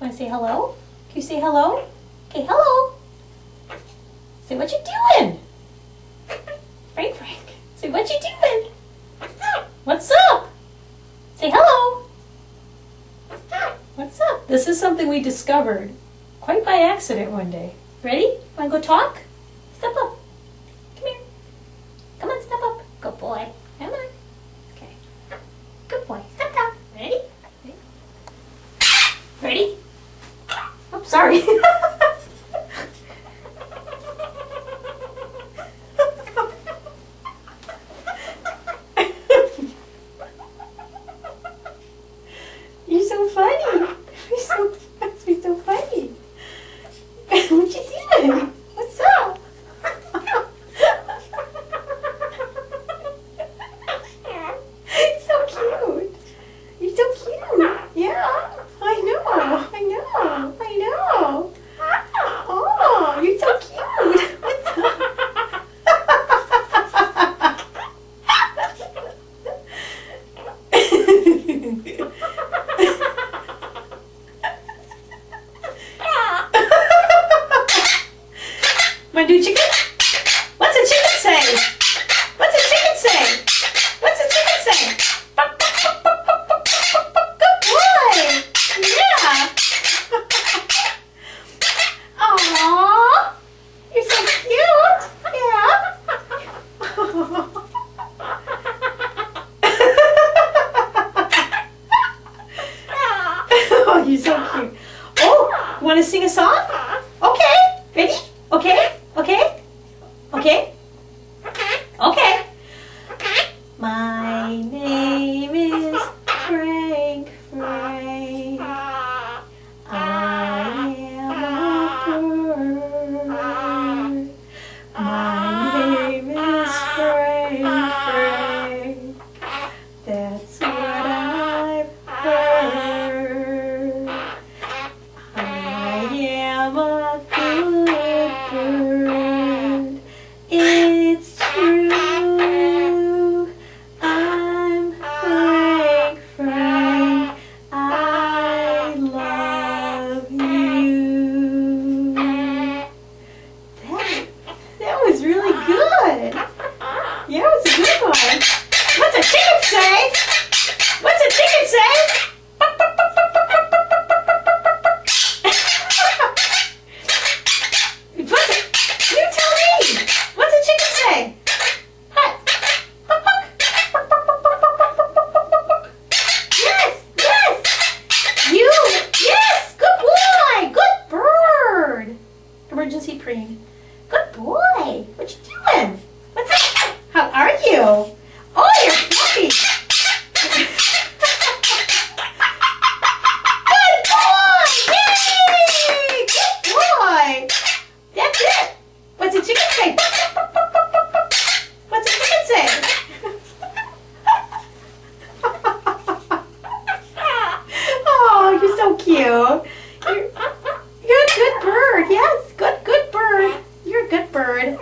you want to say hello? Can you say hello? Okay, hello. Say what you doing? Frank. Say what you doing? What's up? Say hello. What's up? This is something we discovered quite by accident one day. Ready? Want to go talk? Step up. Come here. Come on, step up. Good boy. Come on. Okay. Good boy. Step down. Ready? Ready? Oh, sorry. You're so funny. You're so funny. What you doing? What's up? You're so cute. You're so cute. Yeah. I know. Oh, you're so cute. What's up? Want to do chicken? What's a chicken say? What's a chicken say? What's a chicken say? Good boy. Yeah. Aww. You're so cute. Yeah. Oh, you're so cute. Oh, you want to sing a song? Okay. Ready? Okay. My name is Frank. I am a bird. My name is Frank. That's what I've heard. I am a good bird. It's true. I'm Frank. I love you. That was really good. Yeah, it was a good one. What's a chicken say? What's a chicken say? You tell me. What's a chicken say? Yes. Good boy. Good bird. Emergency preen. Good boy. What you doing? What's up? How are you? Oh, you're fluffy. Good boy. Yay. Good boy. That's it. What's a chicken say? What's a chicken say? Oh, you're so cute. You're a good bird. Yes, good bird. You're a good bird.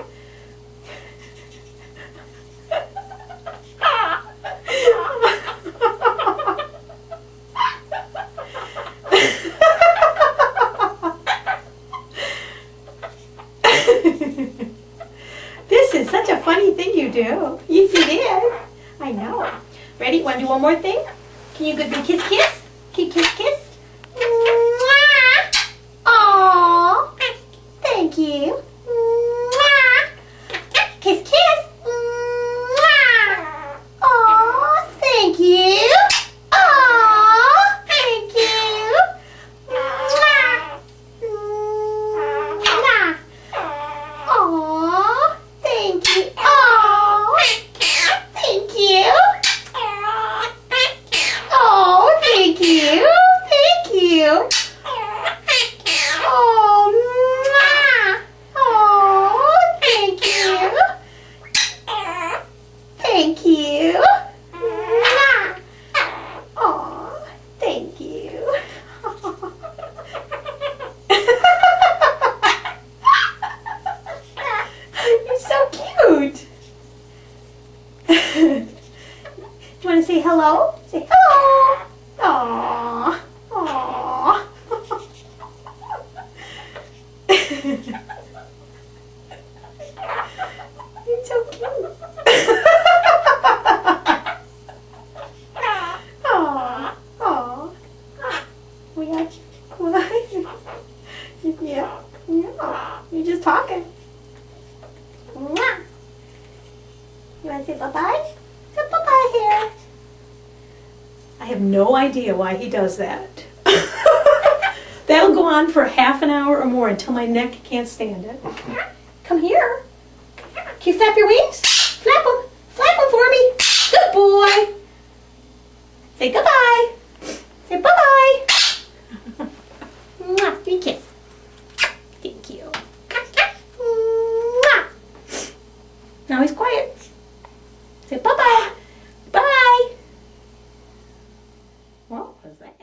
This is such a funny thing you do. Yes, it is. I know. Ready? Want to do one more thing? Can you give me a kiss? Kiss. Mwah. Aw. Thank you. Mwah. Kiss. Mwah. Aw. Thank you. Aw. Thank you. Mwah. Mwah. Aw. Thank you. Aw. Thank you. Oh, thank you. Oh, mwah. Oh, thank you. Thank you. Mwah. Oh, thank you. You're so cute. Do you want to say hello? Say hello. Aww. You want to say bye-bye? Say bye-bye here. I have no idea why he does that. That'll go on for half an hour or more until my neck can't stand it. Come here. Can you flap your wings? Flap them. Flap them for me. Good boy. Say goodbye. Say bye-bye. Mwah. Give me a kiss. Thank you. Mwah. Now he's quiet. Say bye-bye. Bye. What was that?